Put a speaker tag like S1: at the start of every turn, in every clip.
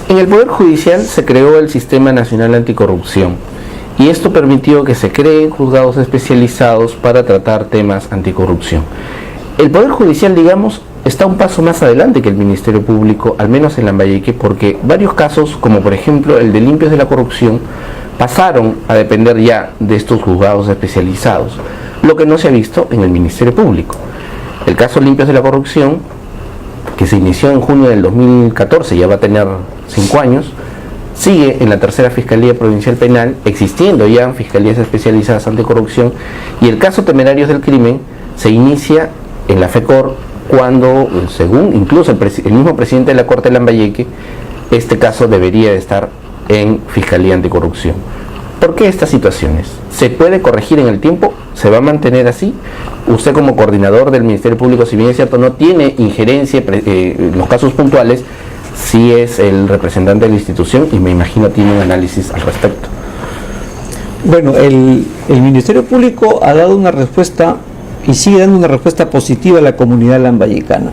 S1: En el Poder Judicial se creó el Sistema Nacional Anticorrupción y esto permitió que se creen juzgados especializados para tratar temas anticorrupción. El Poder Judicial, digamos, está un paso más adelante que el Ministerio Público, al menos en Lambayeque, porque varios casos, como por ejemplo el de limpios de la corrupción, pasaron a depender ya de estos juzgados especializados, lo que no se ha visto en el Ministerio Público. El caso limpios de la corrupción, que se inició en junio del 2014, ya va a tener 5 años, sigue en la tercera Fiscalía Provincial Penal, existiendo ya fiscalías especializadas anticorrupción, y el caso Temerarios del Crimen se inicia en la FECOR cuando, según incluso el mismo presidente de la Corte de Lambayeque, este caso debería de estar en Fiscalía Anticorrupción. ¿Por qué estas situaciones? ¿Se puede corregir en el tiempo? ¿Se va a mantener así? Usted, como coordinador del Ministerio Público, si bien es cierto no tiene injerencia en los casos puntuales, sí es el representante de la institución y me imagino tiene un análisis al respecto.
S2: Bueno, el Ministerio Público ha dado una respuesta y sigue dando una respuesta positiva a la comunidad lambayecana.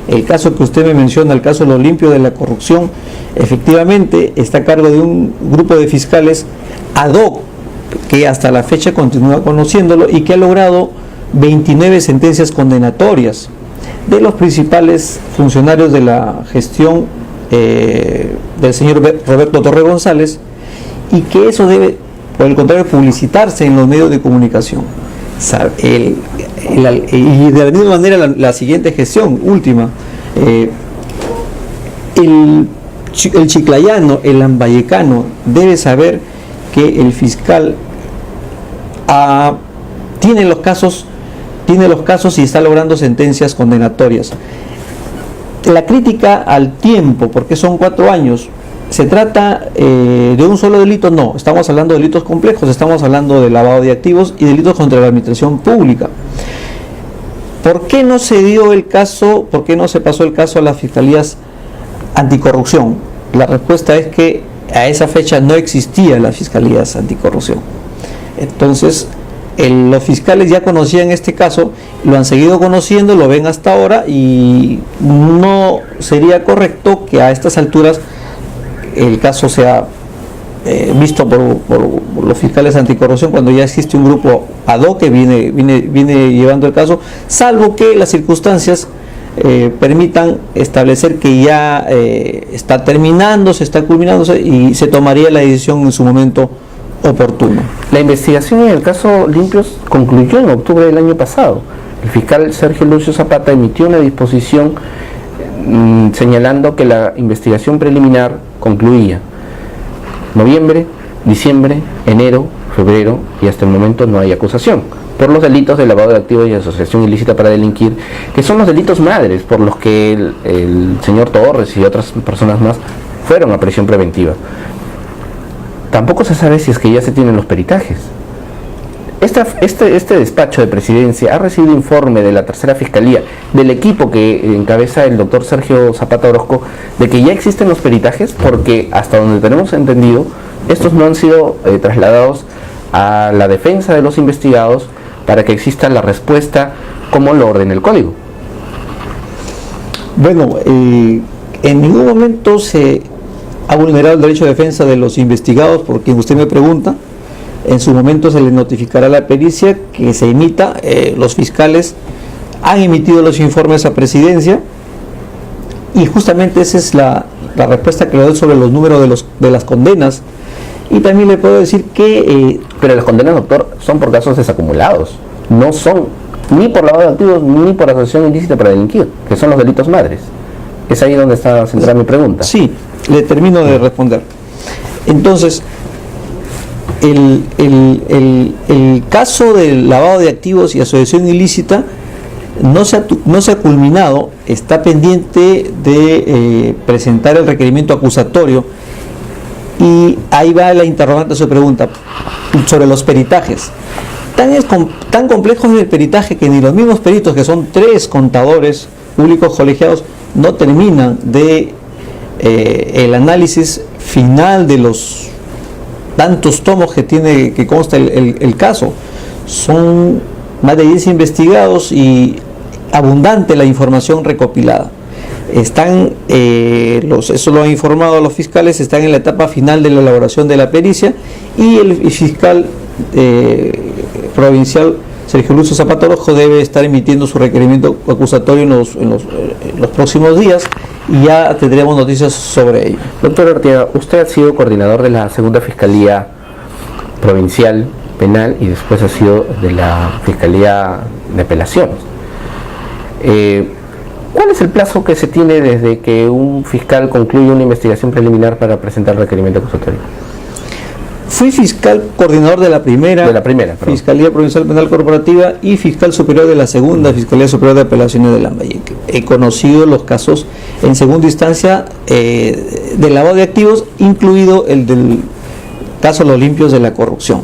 S2: El caso que usted me menciona, el caso de lo limpio de la corrupción, efectivamente está a cargo de un grupo de fiscales ad hoc que hasta la fecha continúa conociéndolo y que ha logrado 29 sentencias condenatorias de los principales funcionarios de la gestión del señor Roberto Torre González, y que eso debe, por el contrario, publicitarse en los medios de comunicación. Y de la misma manera la siguiente gestión, última, el chiclayano, el lambayecano debe saber que el fiscal tiene los casos y está logrando sentencias condenatorias. La crítica al tiempo, porque son 4 años, ¿se trata de un solo delito? No, estamos hablando de delitos complejos, estamos hablando de lavado de activos y delitos contra la administración pública. ¿Por qué no se dio el caso, por qué no se pasó el caso a las fiscalías anticorrupción? La respuesta es que a esa fecha no existían las fiscalías anticorrupción. Entonces, los fiscales ya conocían este caso, lo han seguido conociendo, lo ven hasta ahora, y no sería correcto que a estas alturas el caso sea visto por los fiscales anticorrupción cuando ya existe un grupo ad hoc que viene llevando el caso, salvo que las circunstancias permitan establecer que ya está terminando, se está culminando y se tomaría la decisión en su momento oportuno.
S1: La investigación en el caso Limpios concluyó en octubre del año pasado. El fiscal Sergio Lucio Zapata emitió una disposición señalando que la investigación preliminar concluía noviembre, diciembre, enero, febrero, y hasta el momento no hay acusación por los delitos de lavado de activos y asociación ilícita para delinquir, que son los delitos madres por los que el señor Torres y otras personas más fueron a prisión preventiva. Tampoco se sabe si es que ya se tienen los peritajes. Este despacho de presidencia ha recibido informe de la tercera fiscalía, del equipo que encabeza el doctor Sergio Zapata Orozco, de que ya existen los peritajes, porque hasta donde tenemos entendido, estos no han sido trasladados a la defensa de los investigados para que exista la respuesta como lo ordena el código.
S2: Bueno, en ningún momento se ha vulnerado el derecho de defensa de los investigados por quien usted me pregunta. En su momento se les notificará la pericia que se emita. Los fiscales han emitido los informes a presidencia y justamente esa es la respuesta que le doy sobre los números de las condenas. Y también le puedo decir que...
S1: Pero las condenas, doctor, son por casos desacumulados, no son ni por lavado de activos ni por asociación ilícita para delinquir, que son los delitos madres. Es ahí donde está centrada mi pregunta.
S2: Sí, le termino de responder. Entonces, el caso del lavado de activos y asociación ilícita no se ha culminado, está pendiente de presentar el requerimiento acusatorio, y ahí va la interrogante a su pregunta sobre los peritajes. Tan complejo es el peritaje que ni los mismos peritos, que son 3 contadores públicos colegiados, no terminan de el análisis final de los tantos tomos que consta el caso. Son más de 10 investigados y abundante la información recopilada. Están, eso lo han informado los fiscales, están en la etapa final de la elaboración de la pericia, y el fiscal provincial Sergio Lucio Zapata Orozco debe estar emitiendo su requerimiento acusatorio en los próximos días, y ya tendremos noticias sobre ello.
S1: Doctor Artiaga, usted ha sido coordinador de la segunda Fiscalía Provincial Penal y después ha sido de la Fiscalía de Apelaciones. ¿Cuál es el plazo que se tiene desde que un fiscal concluye una investigación preliminar para presentar el requerimiento acusatorio?
S2: Fui fiscal coordinador de la primera Fiscalía Provincial Penal Corporativa y fiscal superior de la segunda Fiscalía Superior de Apelaciones de Lambayeque. He conocido los casos en segunda instancia de lavado de activos, incluido el del caso Los Limpios de la corrupción.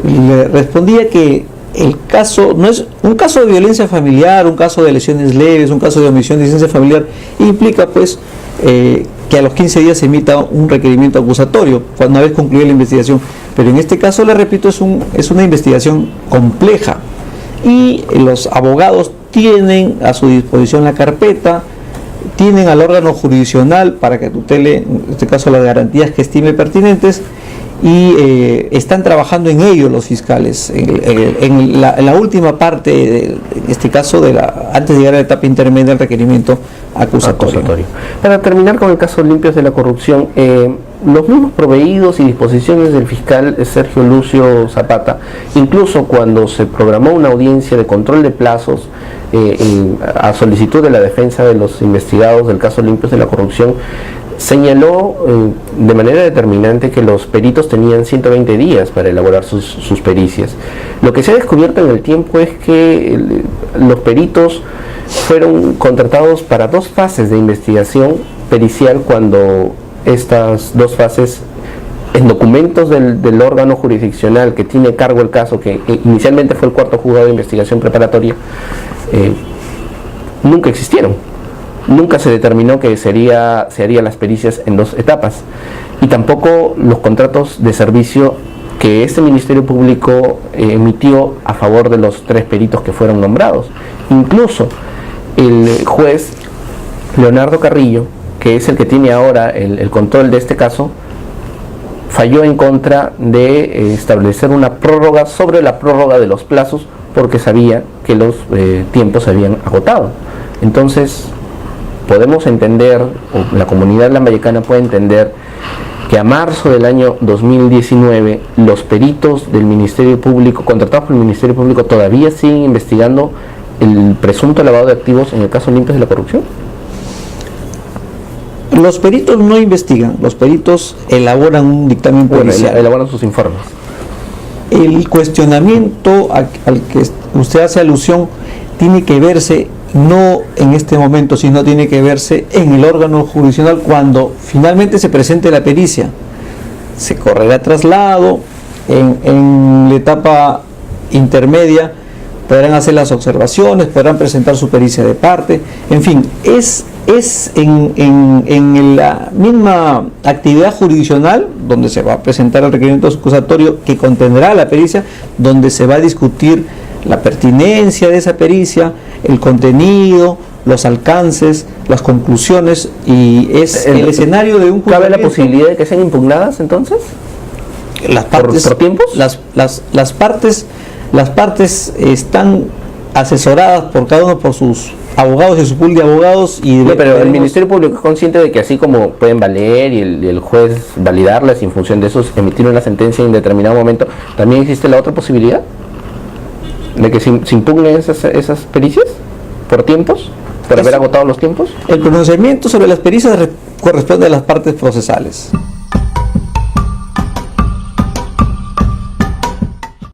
S2: Le respondía que el caso no es un caso de violencia familiar, un caso de lesiones leves, un caso de omisión de licencia familiar, implica pues que a los 15 días se emita un requerimiento acusatorio una vez concluida la investigación. Pero en este caso, le repito, es una investigación compleja, y los abogados tienen a su disposición la carpeta, tienen al órgano jurisdiccional para que tutele, en este caso, las garantías que estime pertinentes, y están trabajando en ello los fiscales en la última parte, en este caso antes de llegar a la etapa intermedia del requerimiento acusatorio.
S1: Para terminar con el caso Limpios de la corrupción, los mismos proveídos y disposiciones del fiscal Sergio Lucio Zapata, incluso cuando se programó una audiencia de control de plazos a solicitud de la defensa de los investigados del caso Limpios de la corrupción, señaló de manera determinante que los peritos tenían 120 días para elaborar sus pericias. Lo que se ha descubierto en el tiempo es que los peritos fueron contratados para 2 fases de investigación pericial, cuando estas 2 fases, en documentos del órgano jurisdiccional que tiene cargo el caso, que inicialmente fue el 4º juzgado de investigación preparatoria, nunca existieron. Nunca se determinó que se harían las pericias en 2 etapas, y tampoco los contratos de servicio que este Ministerio Público emitió a favor de los 3 peritos que fueron nombrados. Incluso el juez Leonardo Carrillo, que es el que tiene ahora el control de este caso, falló en contra de establecer una prórroga sobre la prórroga de los plazos, porque sabía que los tiempos se habían agotado. Entonces, podemos entender, o la comunidad lambayecana puede entender, que a marzo del año 2019 los peritos del Ministerio Público, contratados por el Ministerio Público, todavía siguen investigando el presunto lavado de activos en el caso Limpios de la corrupción.
S2: Los peritos no investigan, los peritos elaboran un dictamen policial.
S1: Elaboran sus informes.
S2: El cuestionamiento al que usted hace alusión tiene que verse no en este momento, sino tiene que verse en el órgano jurisdiccional cuando finalmente se presente la pericia. Se correrá traslado, en la etapa intermedia podrán hacer las observaciones, podrán presentar su pericia de parte, en fin, es en la misma actividad jurisdiccional donde se va a presentar el requerimiento acusatorio que contendrá la pericia, donde se va a discutir la pertinencia de esa pericia, el contenido, los alcances, las conclusiones, y es el escenario de un
S1: juzgamiento. ¿Cabe la posibilidad de que sean impugnadas entonces?
S2: Las partes, ¿Por tiempos? Las partes están asesoradas por cada uno por sus abogados y su pool de abogados.
S1: Pero el Ministerio Público es consciente de que así como pueden valer y el juez validarlas, y en función de eso emitir una sentencia en determinado momento, también existe la otra posibilidad de que se impugnen esas pericias por tiempos, por haber agotado los tiempos.
S2: El pronunciamiento sobre las pericias corresponde a las partes procesales.